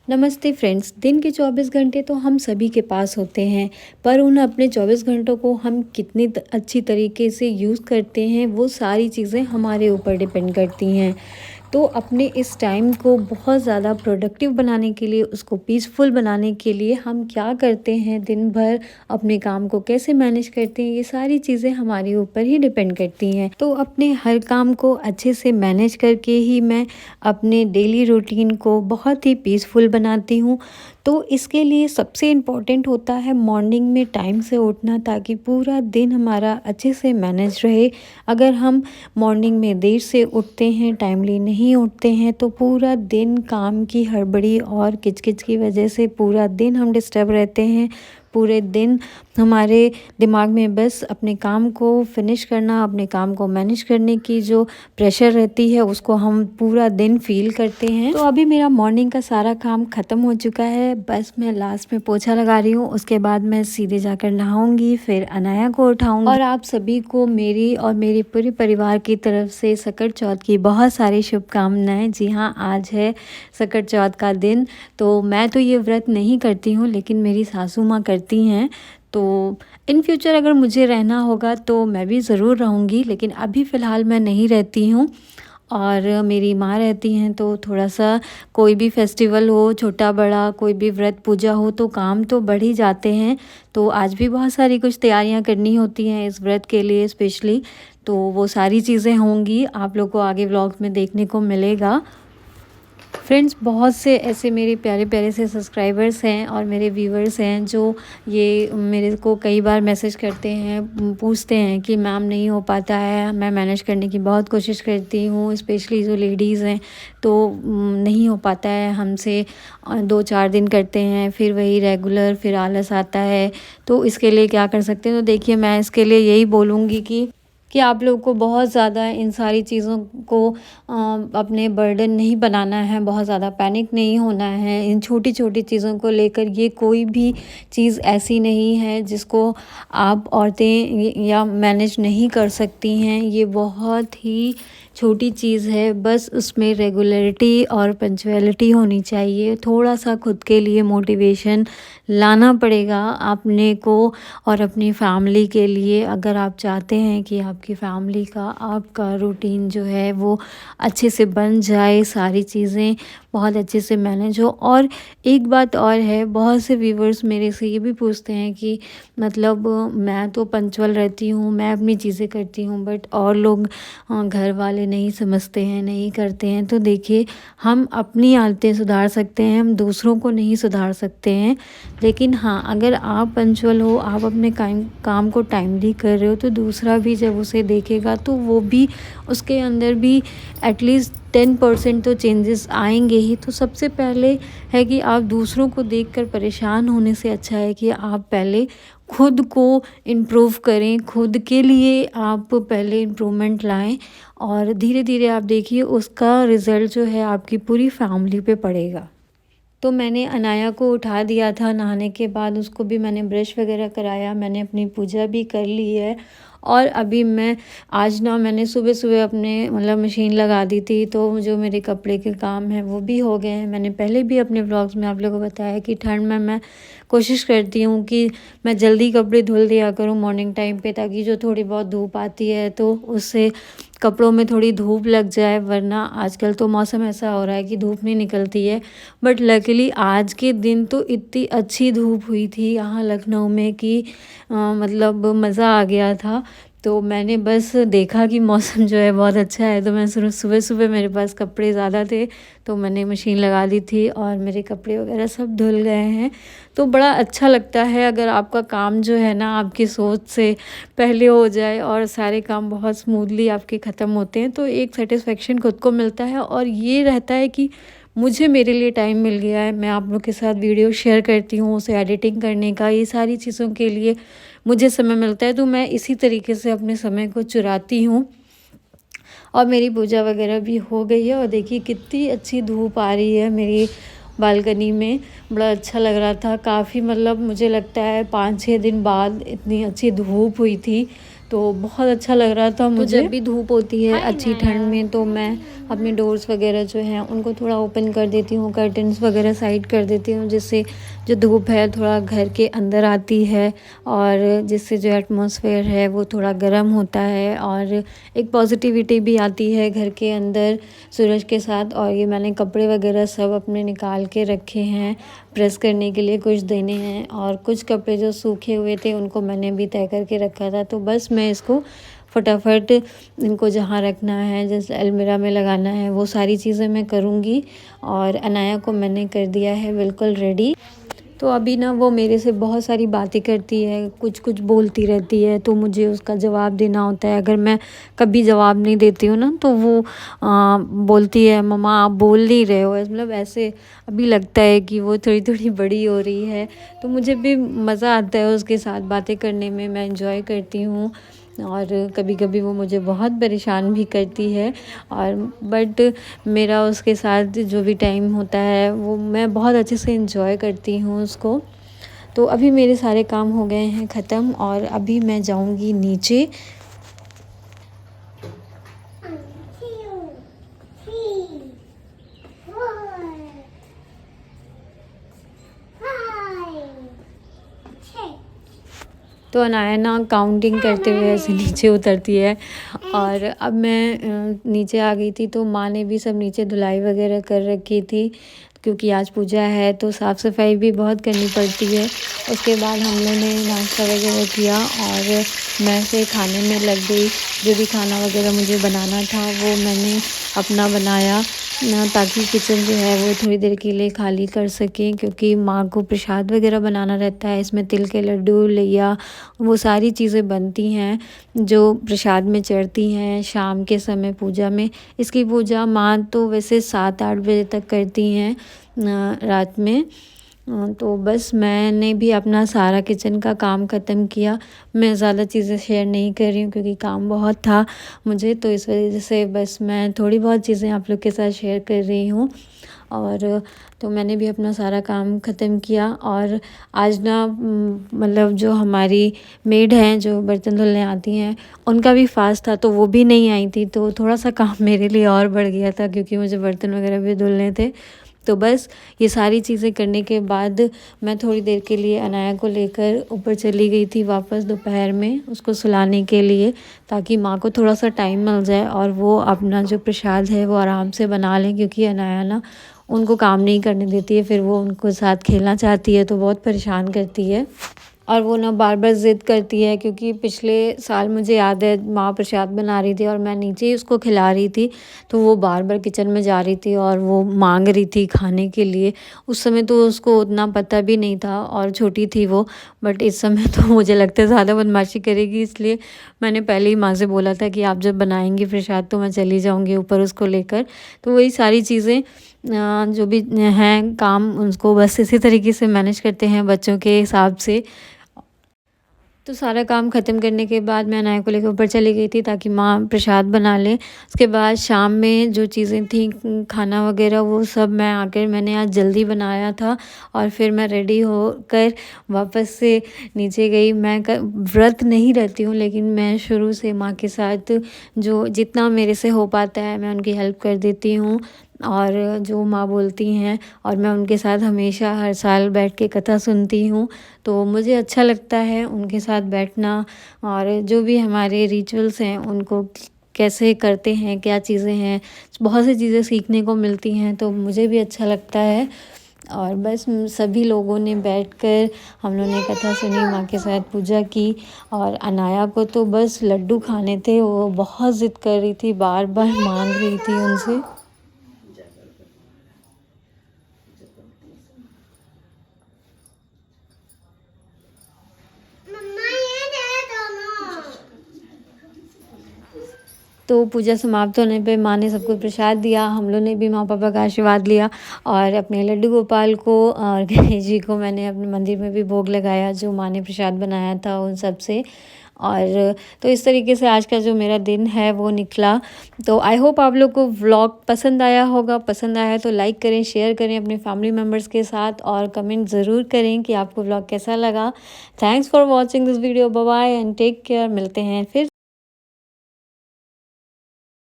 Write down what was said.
नमस्ते फ्रेंड्स। दिन के 24 घंटे तो हम सभी के पास होते हैं, पर उन अपने 24 घंटों को हम कितनी अच्छी तरीके से यूज़ करते हैं, वो सारी चीज़ें हमारे ऊपर डिपेंड करती हैं। तो अपने इस टाइम को बहुत ज़्यादा प्रोडक्टिव बनाने के लिए, उसको पीसफुल बनाने के लिए हम क्या करते हैं, दिन भर अपने काम को कैसे मैनेज करते हैं, ये सारी चीज़ें हमारे ऊपर ही डिपेंड करती हैं। तो अपने हर काम को अच्छे से मैनेज करके ही मैं अपने डेली रूटीन को बहुत ही पीसफुल बनाती हूँ। तो इसके लिए सबसे इम्पोर्टेंट होता है मॉर्निंग में टाइम से उठना, ताकि पूरा दिन हमारा अच्छे से मैनेज रहे। अगर हम मॉर्निंग में देर से उठते हैं, टाइमली नहीं उठते हैं, तो पूरा दिन काम की हड़बड़ी और किचकिच की वजह से पूरा दिन हम डिस्टर्ब रहते हैं। पूरे दिन हमारे दिमाग में बस अपने काम को फिनिश करना, अपने काम को मैनेज करने की जो प्रेशर रहती है, उसको हम पूरा दिन फील करते हैं। तो अभी मेरा मॉर्निंग का सारा काम ख़त्म हो चुका है, बस मैं लास्ट में पोछा लगा रही हूँ। उसके बाद मैं सीधे जाकर नहाऊंगी, फिर अनाया को उठाऊंगी। और आप सभी को मेरी और मेरे पूरे परिवार की तरफ से सकट चौथ की बहुत सारी शुभकामनाएं। जी हाँ, आज है सकट चौथ का दिन। तो मैं तो ये व्रत नहीं करती हूँ, लेकिन मेरी सासू माँ करती हैं। तो इन फ्यूचर अगर मुझे रहना होगा तो मैं भी ज़रूर रहूँगी, लेकिन अभी फ़िलहाल मैं नहीं रहती हूँ और मेरी माँ रहती हैं। तो थोड़ा सा कोई भी फेस्टिवल हो, छोटा बड़ा कोई भी व्रत पूजा हो, तो काम तो बढ़ ही जाते हैं। तो आज भी बहुत सारी कुछ तैयारियां करनी होती हैं इस व्रत के लिए स्पेशली। तो वो सारी चीज़ें होंगी, आप लोग को आगे व्लॉग्स में देखने को मिलेगा। फ्रेंड्स, बहुत से ऐसे मेरे प्यारे प्यारे से सब्सक्राइबर्स हैं और मेरे व्यूवर्स हैं जो ये मेरे को कई बार मैसेज करते हैं, पूछते हैं कि मैम नहीं हो पाता है, मैं मैनेज करने की बहुत कोशिश करती हूँ, स्पेशली जो लेडीज़ हैं, तो नहीं हो पाता है हमसे। 2-4 दिन करते हैं, फिर वही रेगुलर, फिर आलस आता है। तो इसके लिए क्या कर सकते हैं? तो देखिए, मैं इसके लिए यही बोलूँगी कि आप लोग को बहुत ज़्यादा इन सारी चीज़ों को अपने बर्डन नहीं बनाना है, बहुत ज़्यादा पैनिक नहीं होना है इन छोटी छोटी चीज़ों को लेकर। ये कोई भी चीज़ ऐसी नहीं है जिसको आप औरतें या मैनेज नहीं कर सकती हैं। ये बहुत ही छोटी चीज़ है, बस उसमें रेगुलरिटी और पंक्चुअलिटी होनी चाहिए। थोड़ा सा खुद के लिए मोटिवेशन लाना पड़ेगा अपने को और अपनी फैमिली के लिए। अगर आप चाहते हैं कि आपकी फैमिली का, आपका रूटीन जो है वो अच्छे से बन जाए, सारी चीज़ें बहुत अच्छे से मैनेज हो। और एक बात और है, बहुत से व्यूवर्स मेरे से ये भी पूछते हैं कि मतलब मैं तो पंक्चुअल रहती हूँ, मैं अपनी चीज़ें करती हूँ, बट और लोग घर वाले नहीं समझते हैं, नहीं करते हैं। तो देखिए, हम अपनी आदतें सुधार सकते हैं, हम दूसरों को नहीं सुधार सकते हैं। लेकिन हाँ, अगर आप पंक्चुअल हो, आप अपने काम को टाइमली कर रहे हो, तो दूसरा भी जब उसे देखेगा तो वो भी, उसके अंदर भी एटलीस्ट 10% तो चेंजेस आएंगे ही। तो सबसे पहले है कि आप दूसरों को देखकर परेशान होने से अच्छा है कि आप पहले खुद को इम्प्रूव करें, खुद के लिए आप पहले इम्प्रूवमेंट लाएं, और धीरे धीरे आप देखिए उसका रिज़ल्ट जो है आपकी पूरी फैमिली पे पड़ेगा। तो मैंने अनाया को उठा दिया था नहाने के बाद, उसको भी मैंने ब्रश वगैरह कराया, मैंने अपनी पूजा भी कर ली है। और अभी मैं आज ना, मैंने सुबह सुबह अपने मतलब मशीन लगा दी थी, तो जो मेरे कपड़े के काम हैं वो भी हो गए हैं। मैंने पहले भी अपने व्लॉग्स में आप लोगों को बताया कि ठंड में मैं कोशिश करती हूँ कि मैं जल्दी कपड़े धुल दिया करूँ मॉर्निंग टाइम पे, ताकि जो थोड़ी बहुत धूप आती है तो उससे कपड़ों में थोड़ी धूप लग जाए। वरना आजकल तो मौसम ऐसा हो रहा है कि धूप नहीं निकलती है, बट लकीली आज के दिन तो इतनी अच्छी धूप हुई थी यहाँ लखनऊ में कि मतलब मज़ा आ गया था। तो मैंने बस देखा कि मौसम जो है बहुत अच्छा है, तो मैं सुबह सुबह मेरे पास कपड़े ज़्यादा थे, तो मैंने मशीन लगा दी थी और मेरे कपड़े वगैरह सब धुल गए हैं। तो बड़ा अच्छा लगता है अगर आपका काम जो है ना आपकी सोच से पहले हो जाए और सारे काम बहुत स्मूथली आपके ख़त्म होते हैं, तो एक सेटिस्फेक्शन खुद को मिलता है। और ये रहता है कि मुझे, मेरे लिए टाइम मिल गया है, मैं आप लोग के साथ वीडियो शेयर करती हूँ, उसे एडिटिंग करने का, ये सारी चीज़ों के लिए मुझे समय मिलता है। तो मैं इसी तरीके से अपने समय को चुराती हूँ। और मेरी पूजा वगैरह भी हो गई है, और देखिए कितनी अच्छी धूप आ रही है मेरी बालकनी में। बड़ा अच्छा लग रहा था काफ़ी, मतलब मुझे लगता है 5-6 दिन बाद इतनी अच्छी धूप हुई थी। तो बहुत अच्छा लग रहा था मुझे। तो जब भी धूप होती है अच्छी ठंड में तो मैं अपने डोर्स वगैरह जो हैं उनको थोड़ा ओपन कर देती हूँ, कर्टन्स वगैरह साइड कर देती हूँ, जिससे जो धूप है थोड़ा घर के अंदर आती है और जिससे जो एटमॉस्फेयर है वो थोड़ा गर्म होता है और एक पॉजिटिविटी भी आती है घर के अंदर सूरज के साथ। और ये मैंने कपड़े वगैरह सब अपने निकाल के रखे हैं प्रेस करने के लिए, कुछ देने हैं और कुछ कपड़े जो सूखे हुए थे उनको मैंने भी तय करके रखा था। तो बस मैं इसको फटाफट इनको जहाँ रखना है, जैसे अलमीरा में लगाना है, वो सारी चीज़ें मैं करूँगी। और अनाया को मैंने कर दिया है बिल्कुल रेडी। तो अभी ना वो मेरे से बहुत सारी बातें करती है, कुछ कुछ बोलती रहती है, तो मुझे उसका जवाब देना होता है। अगर मैं कभी जवाब नहीं देती हूँ ना तो वो बोलती है मम्मा आप बोल नहीं रहे हो, मतलब ऐसे अभी लगता है कि वो थोड़ी थोड़ी बड़ी हो रही है। तो मुझे भी मज़ा आता है उसके साथ बातें करने में, मैं एंजॉय करती हूँ। और कभी कभी वो मुझे बहुत परेशान भी करती है और बट मेरा उसके साथ जो भी टाइम होता है वो मैं बहुत अच्छे से एंजॉय करती हूँ उसको। तो अभी मेरे सारे काम हो गए हैं ख़त्म और अभी मैं जाऊँगी नीचे। तो अनाया ना काउंटिंग करते हुए ऐसे नीचे उतरती है। और अब मैं नीचे आ गई थी तो माँ ने भी सब नीचे धुलाई वगैरह कर रखी थी, क्योंकि आज पूजा है तो साफ़ सफाई भी बहुत करनी पड़ती है। उसके बाद हम लोगों ने नाश्ता वगैरह किया और मैं फिर खाने में लग गई। जो भी खाना वगैरह मुझे बनाना था वो मैंने अपना बनाया ताकि किचन जो है वो थोड़ी देर के लिए खाली कर सकें, क्योंकि माँ को प्रसाद वगैरह बनाना रहता है। इसमें तिल के लड्डू, लैया, वो सारी चीज़ें बनती हैं जो प्रसाद में चढ़ती हैं शाम के समय पूजा में। इसकी पूजा माँ तो वैसे 7-8 बजे तक करती हैं रात में। तो बस मैंने भी अपना सारा किचन का काम ख़त्म किया। मैं ज़्यादा चीज़ें शेयर नहीं कर रही हूँ क्योंकि काम बहुत था मुझे, तो इस वजह से बस मैं थोड़ी बहुत चीज़ें आप लोग के साथ शेयर कर रही हूँ। और तो मैंने भी अपना सारा काम ख़त्म किया। और आज ना मतलब जो हमारी मेड हैं जो बर्तन धुलने आती हैं उनका भी फास्ट था तो वो भी नहीं आई थी, तो थोड़ा सा काम मेरे लिए और बढ़ गया था क्योंकि मुझे बर्तन वगैरह भी धुलने थे। तो बस ये सारी चीज़ें करने के बाद मैं थोड़ी देर के लिए अनाया को लेकर ऊपर चली गई थी वापस दोपहर में उसको सुलाने के लिए, ताकि माँ को थोड़ा सा टाइम मिल जाए और वो अपना जो प्रसाद है वो आराम से बना लें। क्योंकि अनाया ना उनको काम नहीं करने देती है, फिर वो उनको साथ खेलना चाहती है तो बहुत परेशान करती है। और वो ना बार बार ज़िद करती है, क्योंकि पिछले साल मुझे याद है माँ प्रसाद बना रही थी और मैं नीचे ही उसको खिला रही थी, तो वो बार बार किचन में जा रही थी और वो मांग रही थी खाने के लिए। उस समय तो उसको उतना पता भी नहीं था और छोटी थी वो, बट इस समय तो मुझे लगता है ज़्यादा बदमाशी करेगी, इसलिए मैंने पहले ही माँ से बोला था कि आप जब बनाएंगी प्रसाद तो मैं चली जाऊँगी ऊपर उसको लेकर। तो वही सारी चीज़ें जो भी हैं काम उसको बस इसी तरीके से मैनेज करते हैं बच्चों के हिसाब से। तो सारा काम ख़त्म करने के बाद मैं अनाया को लेकर ऊपर चली गई थी ताकि माँ प्रसाद बना लें। उसके बाद शाम में जो चीज़ें थी खाना वगैरह वो सब मैं आकर मैंने आज जल्दी बनाया था और फिर मैं रेडी होकर वापस से नीचे गई। मैं व्रत नहीं रहती हूँ, लेकिन मैं शुरू से माँ के साथ जो जितना मेरे से हो पाता है मैं उनकी हेल्प कर देती हूँ और जो माँ बोलती हैं और मैं उनके साथ हमेशा हर साल बैठ के कथा सुनती हूँ। तो मुझे अच्छा लगता है उनके साथ बैठना और जो भी हमारे रिचुअल्स हैं उनको कैसे करते हैं, क्या चीज़ें हैं, बहुत सी चीज़ें सीखने को मिलती हैं, तो मुझे भी अच्छा लगता है। और बस सभी लोगों ने बैठकर हम लोगों ने कथा सुनी, माँ के साथ पूजा की। और अनाया को तो बस लड्डू खाने थे, वो बहुत ज़िद कर रही थी, बार बार मांग रही थी उनसे। तो पूजा समाप्त होने पे माँ ने सबको प्रसाद दिया, हम लोग ने भी माँ पापा का आशीर्वाद लिया और अपने लड्डू गोपाल को और गणेश जी को मैंने अपने मंदिर में भी भोग लगाया जो माँ ने प्रसाद बनाया था उन सब से। और तो इस तरीके से आज का जो मेरा दिन है वो निकला। तो आई होप आप लोग को व्लॉग पसंद आया होगा। पसंद आया तो लाइक करें, शेयर करें अपने फैमिली मेम्बर्स के साथ और कमेंट ज़रूर करें कि आपको व्लॉग कैसा लगा। Thanks for watching this video. Bye bye and take care. मिलते हैं फिर।